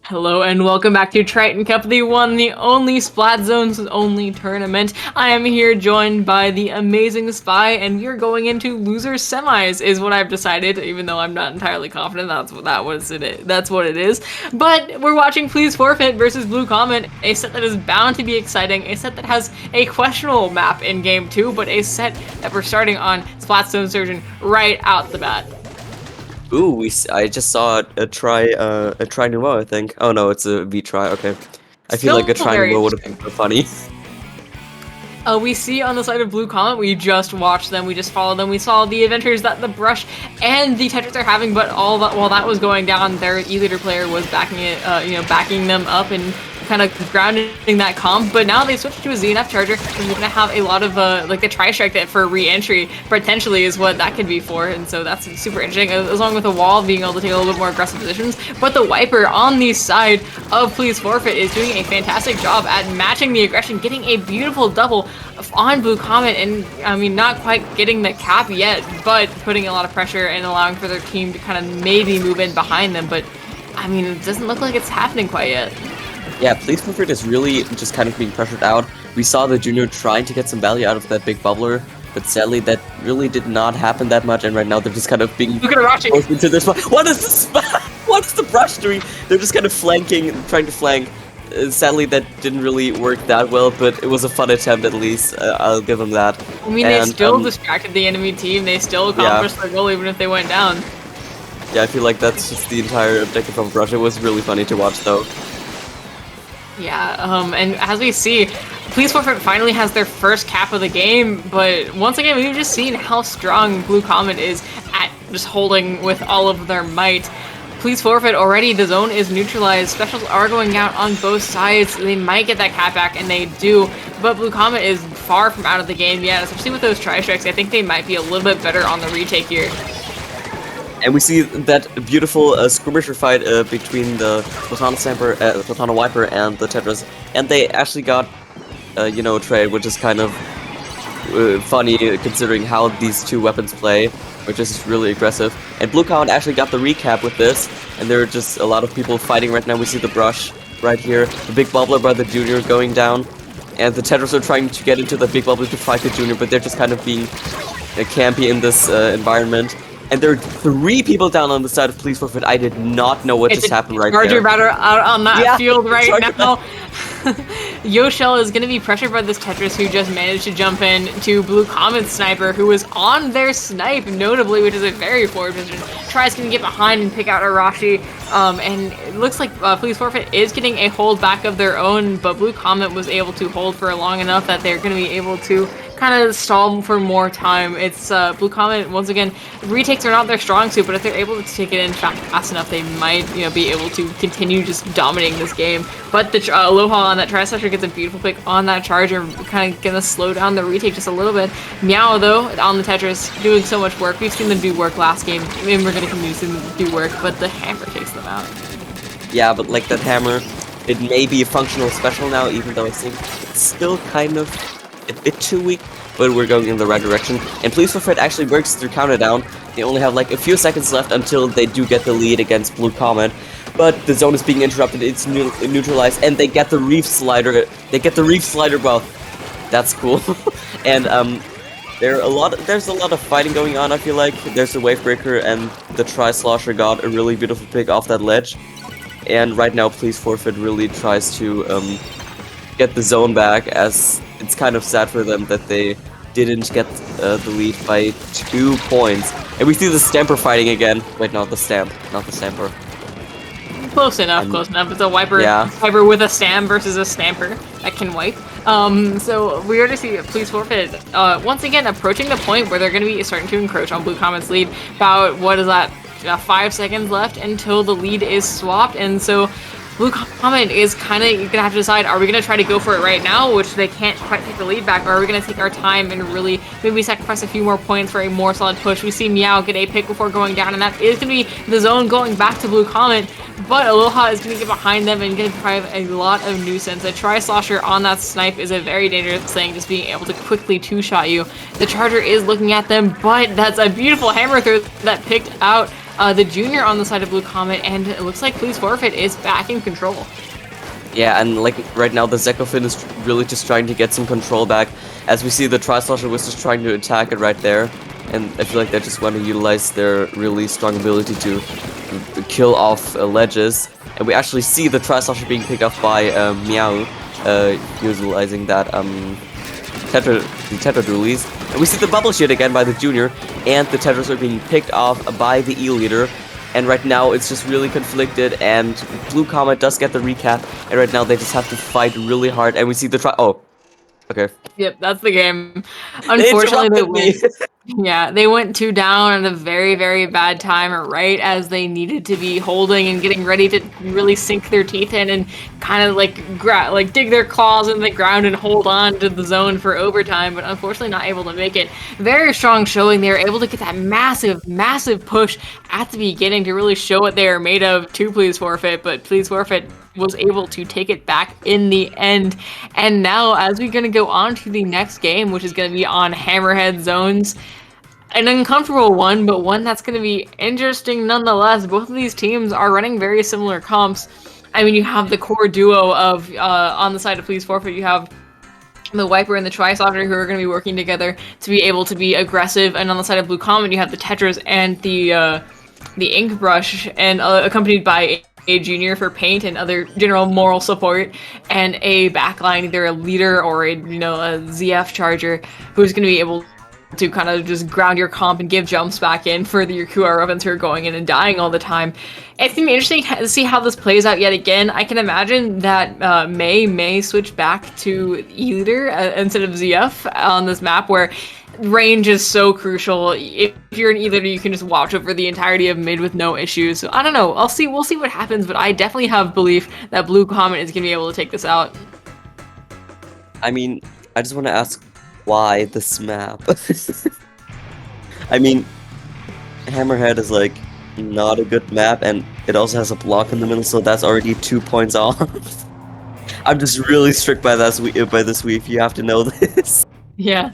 Hello and welcome back to Triton Cup, the one, the only Splat Zone's only tournament. I am here joined by the amazing Spy, and we are going into Losers Semis, is what I've decided, even though I'm not entirely confident that's what it is. But we're watching Please Forfeit versus Blue Comet, a set that is bound to be exciting, a set that has a questionable map in Game 2, but a set that we're starting on Splat Zone Sturgeon right out the bat. Ooh, I just saw a try nouveau, I think. Oh no, it's a V try. Okay, I feel like a try Very nouveau would have interesting. been so funny. We see on the side of Blue Comet, we just watched them, we just followed them, we saw the adventures that the Brush and the Tetris are having, but all that, while that was going down, their E-Leader player was backing it, backing them up and kind of grounding that comp. But now they switched to a ZNF charger, and they're gonna have a lot of like the tri-strike that for re-entry potentially is what that could be for, and so that's super interesting. Along with the wall being able to take a little bit more aggressive positions, but the wiper on the side of Please Forfeit is doing a fantastic job at matching the aggression, getting a beautiful double on Blue Comet, and I mean not quite getting the cap yet, but putting a lot of pressure and allowing for their team to kind of maybe move in behind them. But I mean, it doesn't look like it's happening quite yet. Yeah, Please Forfeit is really just kind of being pressured out. We saw the junior trying to get some value out of that big bubbler, but sadly that really did not happen that much. And right now they're just kind of being Look at Arashi. forced into this. What is this? What is the Brush doing? They're just kind of flanking, trying to flank. Sadly, that didn't really work that well, but it was a fun attempt at least. I'll give them that. I mean, they still distracted the enemy team. They still accomplished their goal even if they went down. Yeah, I feel like that's just the entire objective of Brush. It was really funny to watch, though. Yeah, and as we see, Please Forfeit finally has their first cap of the game, but once again, we've just seen how strong Blue Comet is at just holding with all of their might. Please Forfeit already, the zone is neutralized, specials are going out on both sides, they might get that cap back, and they do, but Blue Comet is far from out of the game yet, especially with those tri-strikes. I think they might be a little bit better on the retake here. And we see that beautiful skirmisher fight between the Platana Wiper and the Tetris, and they actually got, trade, which is kind of funny considering how these two weapons play, which is really aggressive. And Blue Comet actually got the recap with this, and there are just a lot of people fighting right now. We see the Brush right here, the big bubbler by the junior going down, and the Tetris are trying to get into the big bubbler to fight the junior, but they're just kind of being campy in this environment. And there are 3 people down on the side of Please Forfeit. I did not know what just happened right there. Charger batter out on that field right now. Batter. Yoshell is going to be pressured by this Tetris, who just managed to jump in to Blue Comet's sniper, who is on their snipe, notably, which is a very forward position. Tries to get behind and pick out Arashi, and it looks like Please Forfeit is getting a hold back of their own, but Blue Comet was able to hold for long enough that they're going to be able to kind of stall for more time. It's Blue Comet, once again, retakes are not their strong suit, but if they're able to take it in fast enough, they might, be able to continue just dominating this game. But the Aloha on that tri-slasher gets a beautiful pick on that charger, kind of gonna slow down the retake just a little bit. Meow, though, on the Tetris, doing so much work. We've seen them do work last game, and we're gonna continue to see them do work, but the hammer takes them out. Yeah, but like that hammer, it may be a functional special now, even though I think it's still kind of a bit too weak, but we're going in the right direction. And Please Forfeit actually works through counterdown. They only have like a few seconds left until they do get the lead against Blue Comet. But the zone is being interrupted, it's neutralized, and they get the reef slider. Well, that's cool. And there's a lot of fighting going on, I feel like. There's a wave breaker, and the tri-slosher got a really beautiful pick off that ledge. And right now, Please Forfeit really tries to get the zone back, as it's kind of sad for them that they didn't get the lead by 2 points. And we see the Stamper fighting again. Wait, not the Stamper. Close enough. It's a wiper, wiper with a stam versus a stamper that can wipe. So we already see Please Forfeit once again approaching the point where they're going to be starting to encroach on Blue Comet's lead. About, what is that, 5 seconds left until the lead is swapped, and so Blue Comet is kind of going to have to decide, are we going to try to go for it right now, which they can't quite take the lead back, or are we going to take our time and really maybe sacrifice a few more points for a more solid push? We see Meow get a pick before going down, and that is going to be the zone going back to Blue Comet, but Aloha is going to get behind them and going to provide a lot of nuisance. A tri-slosher on that snipe is a very dangerous thing, just being able to quickly two-shot you. The charger is looking at them, but that's a beautiful hammer throw that picked out the junior on the side of Blue Comet, and it looks like Please Forfeit is back in control. Yeah, and like right now the Zekofin is really just trying to get some control back. As we see the Tri-Slosher was just trying to attack it right there. And I feel like they just want to utilize their really strong ability to kill off ledges. And we actually see the Tri-Slosher being picked off by Meow, utilizing that the Tetra Dualies. And we see the Bubble Shield again by the Junior, and the Tetras are being picked off by the E-Leader. And right now it's just really conflicted, and Blue Comet does get the recap, and right now they just have to fight really hard, and we see the oh, okay. Yep, that's the game. Unfortunately, they went. Me. Yeah, they went 2 down at a very, very bad time, right as they needed to be holding and getting ready to really sink their teeth in and kind of like dig their claws in the ground and hold on to the zone for overtime, but unfortunately not able to make it. Very strong showing. They were able to get that massive, massive push at the beginning to really show what they are made of to Please Forfeit, but Please Forfeit was able to take it back in the end. And now, as we're going to go on to the next game, which is going to be on Hammerhead zones, an uncomfortable one, but one that's going to be interesting nonetheless. Both of these teams are running very similar comps. I mean, you have the core duo of, on the side of Please Forfeit, you have the Wiper and the Tri-Slosher who are going to be working together to be able to be aggressive, and on the side of Blue Comet, you have the Tetras and the Ink Brush, and accompanied by a junior for paint and other general moral support, and a backline, either a leader or a ZF charger, who's going to be able to kind of just ground your comp and give jumps back in for your QR Rovens who are going in and dying all the time. It's going to be interesting to see how this plays out yet again. I can imagine that may switch back to E-Leader instead of ZF on this map, where range is so crucial. If you're an E-Leader, you can just watch over the entirety of mid with no issues. So I don't know. We'll see what happens, but I definitely have belief that Blue Comet is going to be able to take this out. I mean, I just want to ask, why this map? I mean, Hammerhead is like not a good map, and it also has a block in the middle, so that's already 2 points off. I'm just really strict by this weave. You have to know this. Yeah.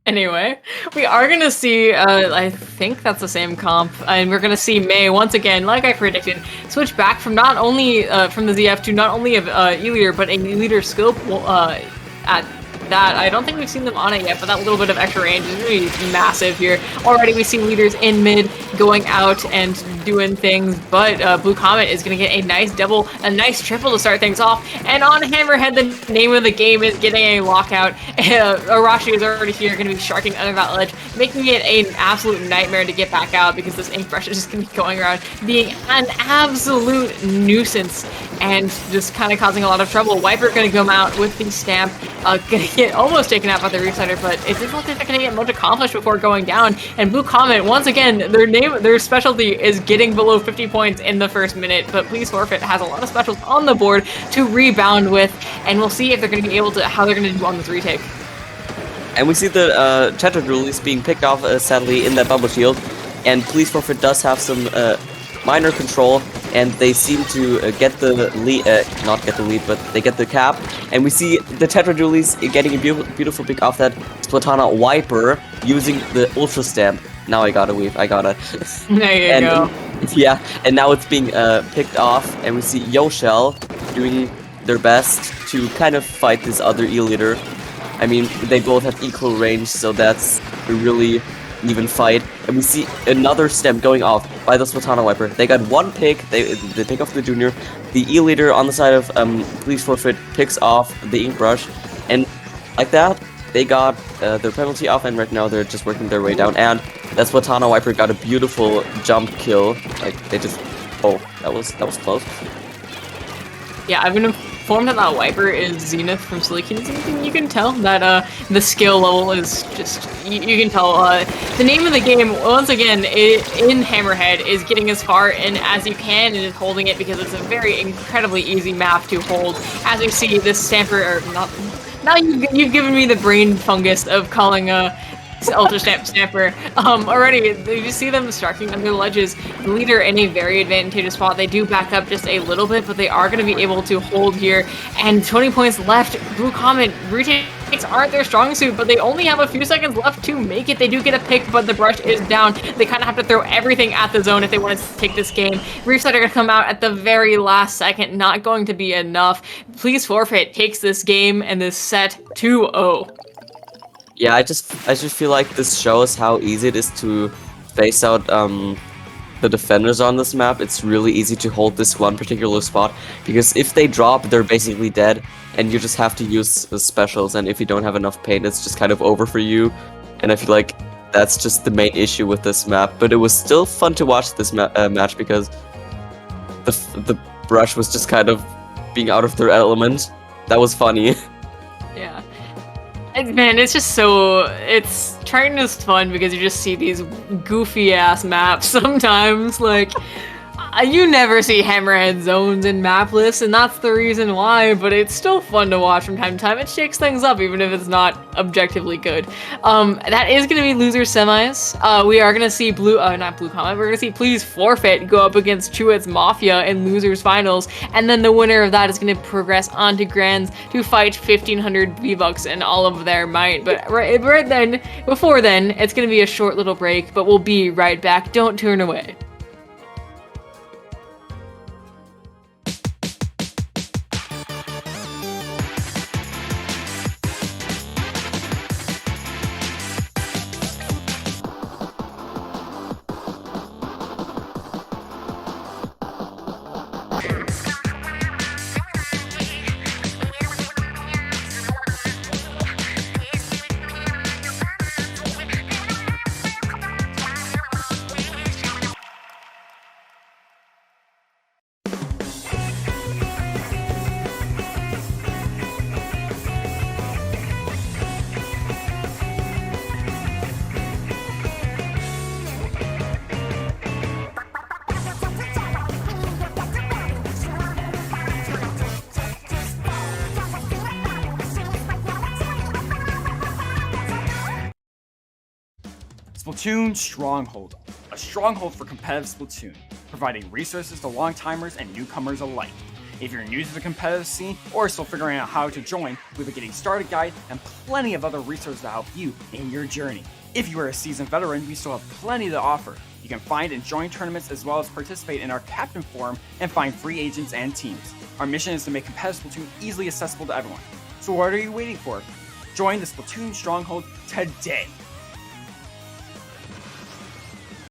Anyway, we are gonna see, I think that's the same comp, and we're gonna see May, once again, like I predicted, switch back from not only, from the ZF to not only a E-Leader, but a E-Leader scope, at that. I don't think we've seen them on it yet, but that little bit of extra range is really massive here. Already we see leaders in mid going out and doing things, but Blue Comet is going to get a nice double, a nice triple to start things off. And on Hammerhead, the name of the game is getting a lockout. Arashi is already here, going to be sharking under that ledge, making it an absolute nightmare to get back out because this ink brush is just going to be going around being an absolute nuisance and just kind of causing a lot of trouble. Wiper going to come out with the stamp, going to get almost taken out by the Reciter, but it doesn't look like they're going to get much accomplished before going down. And Blue Comet, once again, their specialty is getting below 50 points in the first minute, but Please Forfeit has a lot of specials on the board to rebound with, and we'll see if they're going to be able to, how they're going to do on this retake. And we see the Tetra Dualies being picked off, sadly, in that bubble shield, and Please Forfeit does have some minor control, and they seem to get the lead, not get the lead, but they get the cap, and we see the Tetra Dualies getting a beautiful pick off that Splatana Wiper using the Ultra Stamp. Now I got a weave, I got it. There you go. Yeah, and now it's being picked off, and we see Yoshell doing their best to kind of fight this other E-Leader. I mean, they both have equal range, so that's a really even fight. And we see another stem going off by the Splatana Wiper. They got one pick, they pick off the Junior. The E-Leader on the side of Please Forfeit picks off the Ink Brush, and like that, they got their penalty off, and right now they're just working their way down. And that Splatana Wiper got a beautiful jump kill. Like, they just... Oh, that was close. Yeah, I've been informed that that Wiper is Zenith from Silicon. You can tell that the skill level is just... You can tell. The name of the game, once again, in Hammerhead, is getting as far in as you can and is holding it because it's a very incredibly easy map to hold. As we see, this Stamper... or not. Now you've given me the brain fungus of calling Ultra Stamper. Already, you see them striking under the ledges. The leader in a very advantageous spot. They do back up just a little bit, but they are going to be able to hold here. And 20 points left. Blue Comet retake picks aren't their strong suit, but they only have a few seconds left to make it. They do get a pick, but the brush is down. They kind of have to throw everything at the zone if they want to take this game. Reefside are going to come out at the very last second, not going to be enough. Please Forfeit takes this game and this set 2-0. Yeah, I just feel like this shows how easy it is to face out the defenders on this map. It's really easy to hold this one particular spot, because if they drop, they're basically dead, and you just have to use the specials, and if you don't have enough pain, it's just kind of over for you. And I feel like that's just the main issue with this map. But it was still fun to watch this match, because the brush was just kind of being out of their element. That was funny. Yeah. Man, it's just so... Triton is fun because you just see these goofy-ass maps sometimes, like... You never see Hammerhead zones in map lists, and that's the reason why, but it's still fun to watch from time to time. It shakes things up, even if it's not objectively good. That is going to be Losers Semis. We are going to see not Blue Comet, we're going to see Please Forfeit go up against Chewet's Mafia in Losers Finals, and then the winner of that is going to progress on to Grands to fight 1,500 V-Bucks and all of their might. But before then, it's going to be a short little break, but we'll be right back. Don't turn away. Splatoon Stronghold, a stronghold for competitive Splatoon, providing resources to long-timers and newcomers alike. If you're new to the competitive scene or still figuring out how to join, we have a getting started guide and plenty of other resources to help you in your journey. If you are a seasoned veteran, we still have plenty to offer. You can find and join tournaments as well as participate in our Captain Forum and find free agents and teams. Our mission is to make competitive Splatoon easily accessible to everyone. So what are you waiting for? Join the Splatoon Stronghold today!